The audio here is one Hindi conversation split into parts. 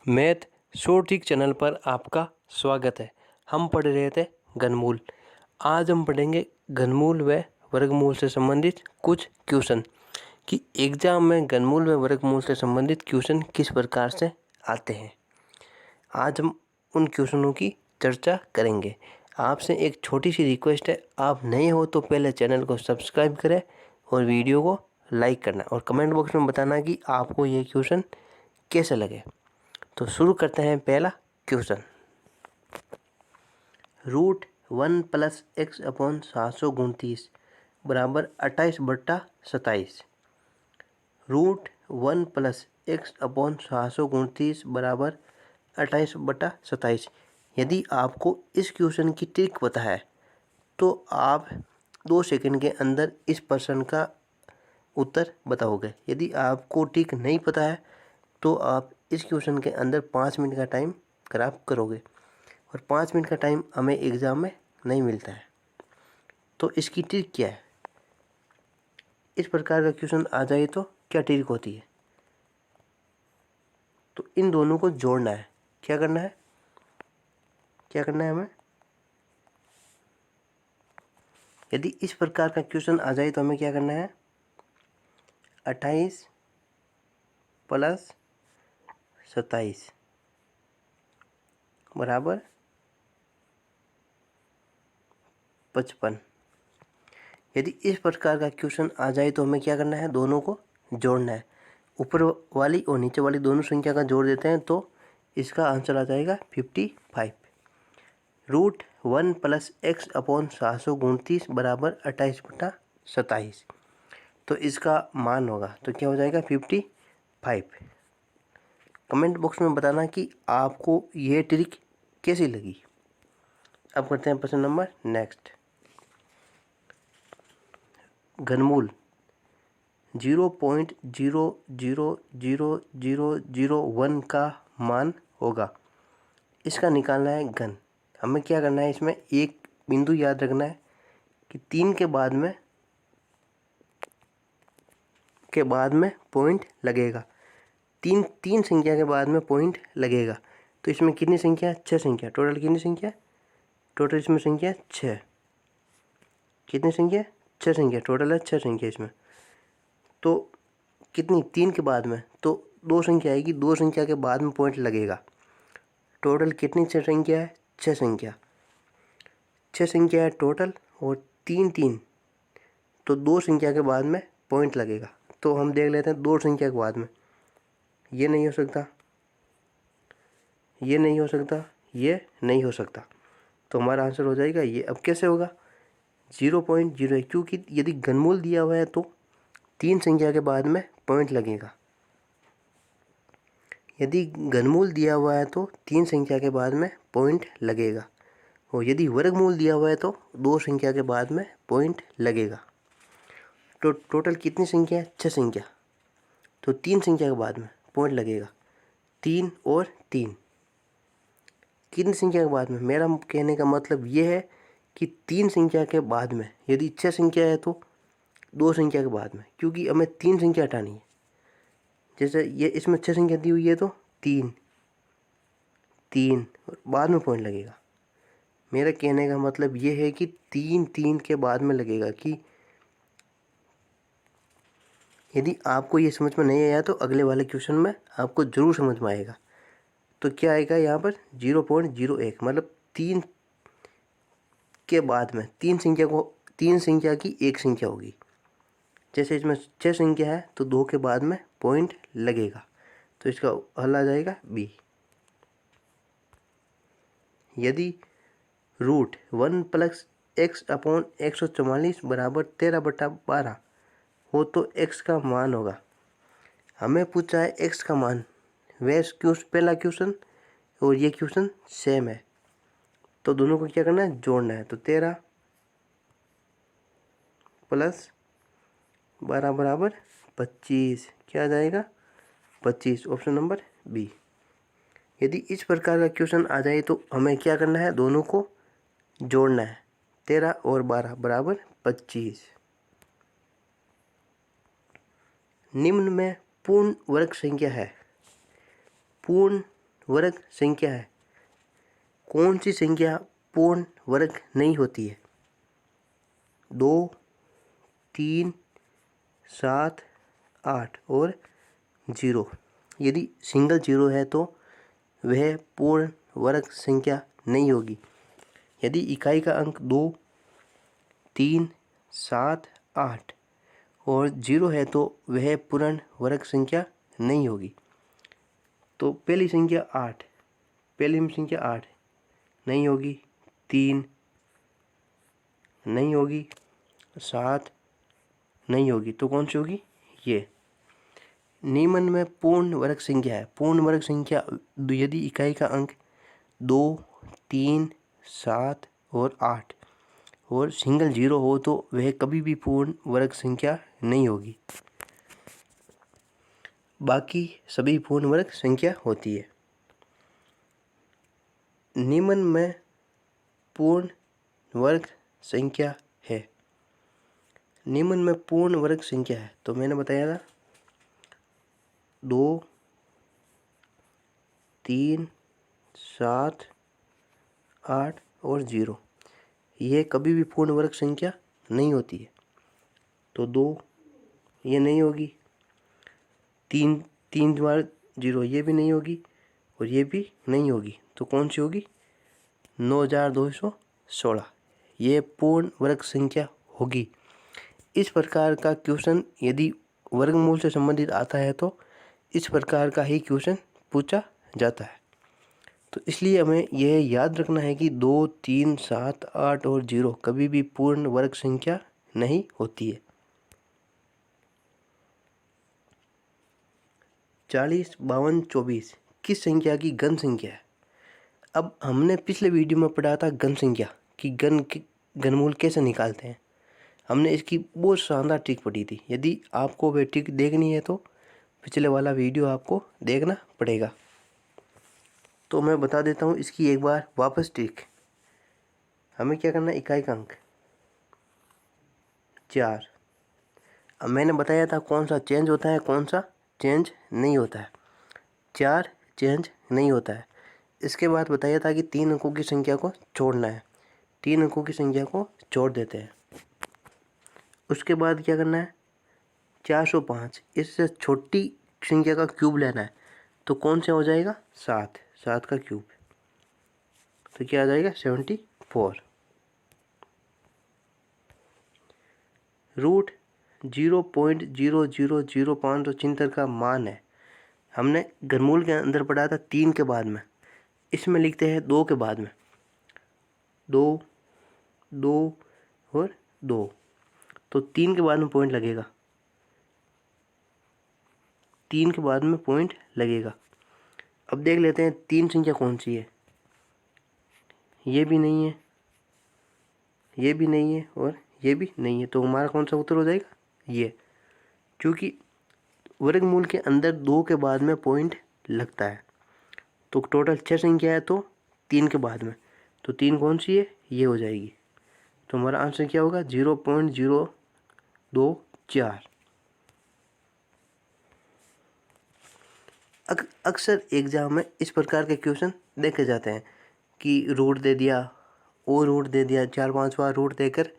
मैथ शॉर्टिक चैनल पर आपका स्वागत है। हम पढ़ रहे थे घनमूल। आज हम पढ़ेंगे घनमूल व वर्गमूल से संबंधित कुछ क्वेश्चन कि एग्जाम में घनमूल व वर्गमूल से संबंधित क्वेश्चन किस प्रकार से आते हैं। आज हम उन क्वेश्चनों की चर्चा करेंगे। आपसे एक छोटी सी रिक्वेस्ट है, आप नए हो तो पहले चैनल को सब्सक्राइब करें और वीडियो को लाइक करना और कमेंट बॉक्स में बताना कि आपको ये क्वेश्चन कैसे लगे। तो शुरू करते हैं पहला question. Root 1 plus x upon 729 बराबर 28/27। रूट 1 प्लस एक्स अपॉन 729 बराबर 28/27। यदि आपको इस क्वेश्चन की ट्रिक पता है तो आप 2 सेकंड के अंदर इस प्रश्न का उत्तर बताओगे। यदि आपको ट्रिक नहीं पता है तो आप इस क्वेश्चन के अंदर 5 मिनट का टाइम खराब करोगे और 5 मिनट का टाइम हमें एग्ज़ाम में नहीं मिलता है। तो इसकी ट्रिक क्या है? इस प्रकार का क्वेश्चन आ जाए तो क्या ट्रिक होती है? तो इन दोनों को जोड़ना है। क्या करना है? हमें यदि इस प्रकार का क्वेश्चन आ जाए तो हमें क्या करना है? 28 प्लस 27 बराबर 55। यदि इस प्रकार का क्वेश्चन आ जाए तो हमें क्या करना है? दोनों को जोड़ना है। ऊपर वाली और नीचे वाली दोनों संख्या का जोड़ देते हैं तो इसका आंसर आ जाएगा 55। रूट 1 प्लस एक्स अपॉन 729 बराबर 28/27। तो इसका मान होगा तो क्या हो जाएगा? 55। कमेंट बॉक्स में बताना कि आपको ये ट्रिक कैसी लगी। अब करते हैं प्रश्न नंबर नेक्स्ट। घनमूल 0.0000001 का मान होगा। इसका निकालना है घन। हमें क्या करना है? इसमें एक बिंदु याद रखना है कि 3 के बाद में पॉइंट लगेगा। तीन संख्या के बाद में पॉइंट लगेगा। तो इसमें कितनी संख्या है? 6 संख्या। टोटल कितनी संख्या है? टोटल इसमें संख्या 6। कितनी संख्या है? 6 संख्या। टोटल है 6 संख्या इसमें। तो कितनी? 3 के बाद में तो 2 संख्या आएगी। 2 संख्या के बाद में पॉइंट लगेगा। टोटल कितनी 6 संख्या है? 6 संख्या। 6 संख्या है टोटल और 3 तो 2 संख्या के बाद में पॉइंट लगेगा। तो हम देख लेते हैं 2 संख्या के बाद में। ये नहीं हो सकता, ये नहीं हो सकता, ये नहीं हो सकता। तो हमारा आंसर हो जाएगा ये। अब कैसे होगा? 0.0, क्योंकि यदि घनमूल दिया हुआ है तो 3 संख्या के बाद में पॉइंट लगेगा। यदि घनमूल दिया हुआ है तो 3 संख्या के बाद में पॉइंट लगेगा और यदि वर्गमूल दिया हुआ है तो 2 संख्या के बाद में पॉइंट लगेगा। तो टोटल कितनी संख्या है? 6 संख्या। तो 3 संख्या के बाद में पॉइंट लगेगा। 3 और 3 कितनी संख्या के बाद में? मेरा कहने का मतलब ये है कि 3 संख्या के बाद में। यदि 6 संख्या है तो 2 संख्या के बाद में, क्योंकि हमें 3 संख्या हटानी है। जैसे ये इसमें 6 संख्या दी हुई है तो 3 और बाद में पॉइंट लगेगा। मेरा कहने का मतलब ये है कि 3 के बाद में लगेगा। कि यदि आपको ये समझ में नहीं आया तो अगले वाले क्वेश्चन में आपको ज़रूर समझ में आएगा। तो क्या आएगा यहाँ पर? 0.01 मतलब 3 के बाद में 3 संख्या की एक संख्या होगी। जैसे इसमें 6 संख्या है तो 2 के बाद में पॉइंट लगेगा। तो इसका हल आ जाएगा बी। यदि रूट 1 प्लस एक्स अपॉन 144 बराबर 13/12 हो तो एक्स का मान होगा। हमें पूछा है एक्स का मान। पहला क्वेश्चन और ये क्वेश्चन सेम है तो दोनों को क्या करना है? जोड़ना है। तो 13 प्लस 12 बराबर 25। क्या आ जाएगा? 25। Option number b. यदि इस प्रकार का क्वेश्चन आ जाए तो हमें क्या करना है? दोनों को जोड़ना है। 13 और 12 बराबर 25। निम्न में पूर्ण वर्ग संख्या है। पूर्ण वर्ग संख्या है। कौन सी संख्या पूर्ण वर्ग नहीं होती है? 2, 3, 7, 8 और 0। यदि सिंगल 0 है तो वह पूर्ण वर्ग संख्या नहीं होगी। यदि इकाई का अंक 2, 3, 7, 8 और 0 है तो वह पूर्ण वर्ग संख्या नहीं होगी। तो पहली संख्या 8, पहली संख्या 8 नहीं होगी, 3 नहीं होगी, 7 नहीं होगी, तो कौन सी होगी? ये। निम्न में पूर्ण वर्ग संख्या है। पूर्ण वर्ग संख्या यदि इकाई का अंक 2, 3, 7 और 8 और सिंगल 0 हो तो वह कभी भी पूर्ण वर्ग संख्या नहीं होगी। बाकी सभी पूर्ण वर्ग संख्या होती है। निम्न में पूर्ण वर्ग संख्या है। निम्न में पूर्ण वर्ग संख्या है तो मैंने बताया था 2, 3, 7, 8 और 0। यह कभी भी पूर्ण वर्ग संख्या नहीं होती है। तो 2 ये नहीं होगी, 3 3 बार 0 ये भी नहीं होगी और ये भी नहीं होगी, तो कौन सी होगी? 9216 ये पूर्ण वर्ग संख्या होगी। इस प्रकार का क्वेश्चन यदि वर्गमूल से संबंधित आता है तो इस प्रकार का ही क्वेश्चन पूछा जाता है। तो इसलिए हमें यह याद रखना है कि 2, 3, 7, 8 और 0 कभी भी पूर्ण वर्ग संख्या नहीं होती है। 40, 52, 24 किस संख्या की घन संख्या है? अब हमने पिछले वीडियो में पढ़ा था घन संख्या कि घनमूल कैसे निकालते हैं। हमने इसकी बहुत शानदार ट्रिक पढ़ी थी। यदि आपको वह ट्रिक देखनी है तो पिछले वाला वीडियो आपको देखना पड़ेगा। तो मैं बता देता हूँ इसकी एक बार वापस ट्रिक। हमें क्या करना है? इकाई का अंक 4। अब मैंने बताया था कौन सा चेंज होता है, कौन सा चेंज नहीं होता है। 4 चेंज नहीं होता है। इसके बाद बताया था कि 3 अंकों की संख्या को छोड़ना है। 3 अंकों की संख्या को छोड़ देते हैं। उसके बाद क्या करना है? 405 इससे छोटी संख्या का क्यूब लेना है। तो कौन सा हो जाएगा? 7। 7 का क्यूब तो क्या आ जाएगा? 74। रूट 0.00005 का मान है। हमने घनमूल के अंदर पढ़ा था 3 के बाद में, इसमें लिखते हैं 2 के बाद में। 2, 2 और 2 तो 3 के बाद में पॉइंट लगेगा। 3 के बाद में पॉइंट लगेगा। अब देख लेते हैं 3 संख्या कौन सी है। ये भी नहीं है, ये भी नहीं है और ये भी नहीं है, तो हमारा कौन सा उत्तर हो जाएगा? ये। क्योंकि वर्गमूल के अंदर 2 के बाद में पॉइंट लगता है। तो टोटल 6 संख्या है तो 3 के बाद में, तो 3 कौन सी है? ये हो जाएगी। तो हमारा आंसर क्या होगा? 0.024। अक्सर एग्जाम में इस प्रकार के क्वेश्चन देखे जाते हैं कि रूट दे दिया और रूट दे दिया, 4-5 बार रूट देकर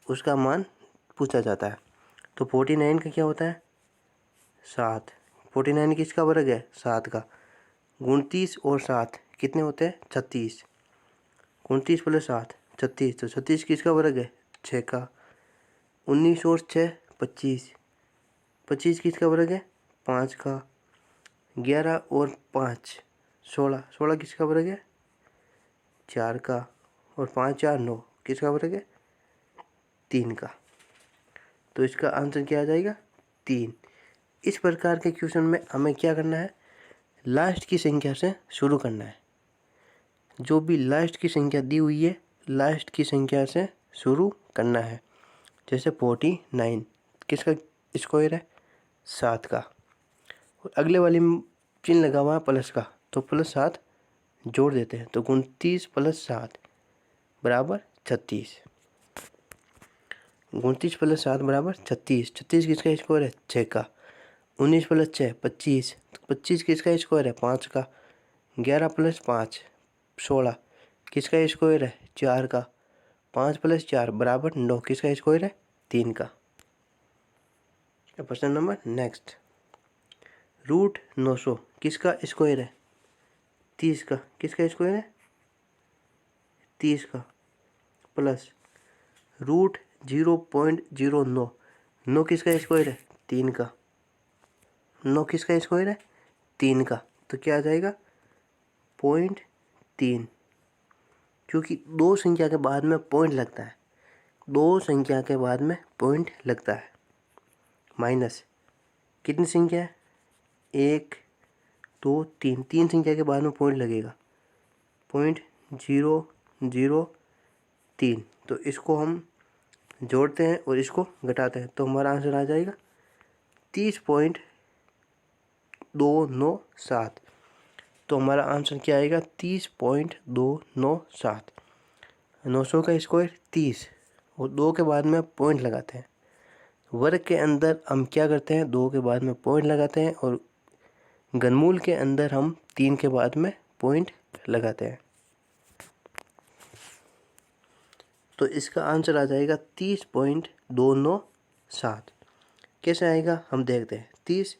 उसका मान पूछा जाता है। तो 49 का क्या होता है? 7। 49 किसका वर्ग है? 7 का। 29 और 7 कितने होते हैं? 36। 29 प्लस 7 36, तो 36 किसका वर्ग है? 6 का। 19 और 6 25। 25 किसका वर्ग है? 5 का। 11 और 5 16। 16 किसका वर्ग है? 4 का। और 5 4 9 किसका वर्ग है? 3 का। तो इसका आंसर क्या आ जाएगा? 3। इस प्रकार के क्वेश्चन में हमें क्या करना है? लास्ट की संख्या से शुरू करना है। जो भी लास्ट की संख्या दी हुई है लास्ट की संख्या से शुरू करना है। जैसे 49 किसका स्क्वायर है? 7 का। और अगले वाली में चिन्ह लगा हुआ है प्लस का, तो प्लस 7 जोड़ देते हैं। तो 29 प्लस 7 बराबर 36। 29 प्लस 7 बराबर 36। 36 किसका स्क्वायर है? 6 का। 19 प्लस 6 25। 25 किसका स्क्वायर है? 5 का। 11 + 5 16, किसका स्क्वायर है? 4 का। 5 + 4 = 9, किसका स्क्वायर है? 3 का। प्रश्न नंबर नेक्स्ट, √900 किसका स्क्वायर है? 30 का, किसका स्क्वायर है? 30 का, प्लस √0.09, 9 किसका स्क्वायर है? 3 का। 9 किसका स्क्वायर है? 3 का। तो क्या आ जाएगा? 0.3, क्योंकि दो संख्या के बाद में पॉइंट लगता है, दो संख्या के बाद में पॉइंट लगता है। माइनस कितनी संख्या है? 1 2 3, 3 संख्या के बाद में पॉइंट लगेगा, 0.003। तो इसको हम जोड़ते हैं और इसको घटाते हैं तो हमारा आंसर आ जाएगा 30.297। तो हमारा आंसर क्या आएगा? 30.297। 900 का स्क्वायर 30 और 2 के बाद में पॉइंट लगाते हैं। वर्ग के अंदर हम क्या करते हैं? 2 के बाद में पॉइंट लगाते हैं और घनमूल के अंदर हम 3 के बाद में पॉइंट लगाते हैं। तो इसका आंसर आ जाएगा 30.297। कैसे आएगा हम देखते हैं। 30,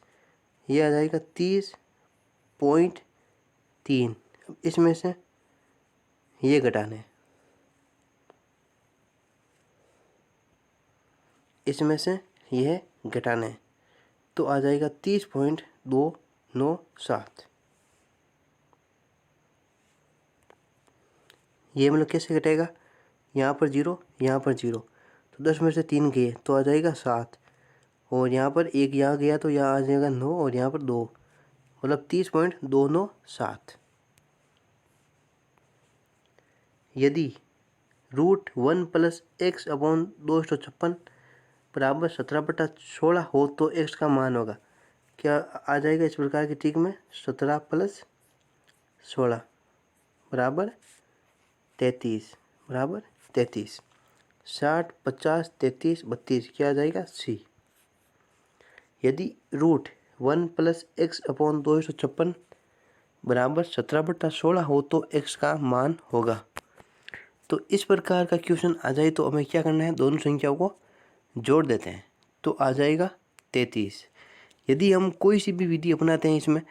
ये आ जाएगा 30.3। इसमें से ये घटाने हैं, इसमें से यह घटाना है, तो आ जाएगा 30.297। ये मतलब कैसे घटेगा? यहाँ पर 0, यहाँ पर 0, तो 10 में से 3 गए तो आ जाएगा 7, और यहाँ पर 1 यहाँ गया तो यहाँ आ जाएगा 9, और यहाँ पर 2, मतलब 30.297। यदि √1 + x/256 = 17/16 हो तो x का मान होगा। क्या आ जाएगा इस प्रकार की ट्रिक में? 17 + 16 = 33 = 33। 60 50 33 32, क्या आ जाएगा? C। यदि √1 + x/256 = 17/16 हो तो x का मान होगा। तो इस प्रकार का क्वेश्चन आ जाए तो हमें क्या करना है? दोनों संख्याओं को जोड़ देते हैं तो आ जाएगा 33। यदि हम कोई सी भी विधि अपनाते हैं इसमें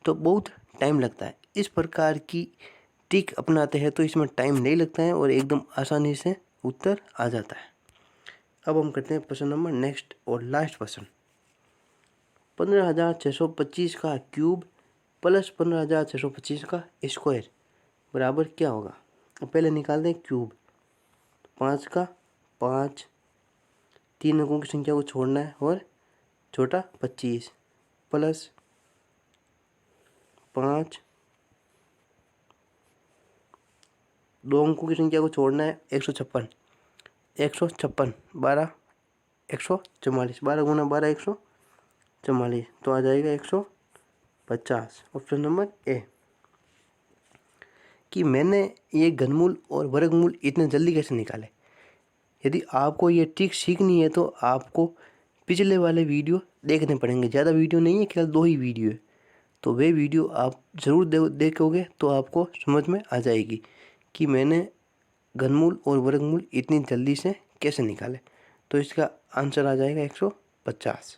तो बहुत टाइम लगता है। इस प्रकार की ट्रिक अपनाते हैं तो इसमें टाइम नहीं लगता है और एकदम आसानी से उत्तर आ जाता है। अब हम करते हैं प्रश्न नंबर नेक्स्ट और लास्ट प्रश्न। 15,625 का क्यूब प्लस 15,625 का स्क्वायर बराबर क्या होगा? पहले निकाल दें क्यूब। 5 का 5, 3 अंकों की संख्या को छोड़ना है और छोटा 25 प्लस 5, 2 अंकों की संख्या को छोड़ना है 156, 12 144, 12 गुना 12 144, तो आ जाएगा 150। Option number A. कि मैंने ये घनमूल और वर्गमूल इतने जल्दी कैसे निकाले? यदि आपको ये ट्रिक सीखनी है तो आपको पिछले वाले वीडियो देखने पड़ेंगे। ज़्यादा वीडियो नहीं है, केवल 2 ही वीडियो है, तो वे वीडियो आप ज़रूर देखोगे तो आपको समझ में आ जाएगी कि मैंने घनमूल और वर्गमूल इतनी जल्दी से कैसे निकाले। तो इसका आंसर आ जाएगा 150।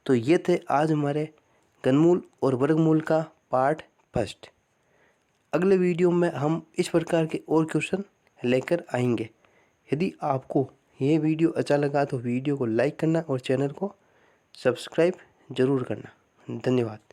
तो ये थे आज हमारे घनमूल और वर्गमूल का पार्ट फर्स्ट। अगले वीडियो में हम इस प्रकार के और क्वेश्चन लेकर आएंगे। यदि आपको ये वीडियो अच्छा लगा तो वीडियो को लाइक करना और चैनल को सब्सक्राइब ज़रूर करना। धन्यवाद।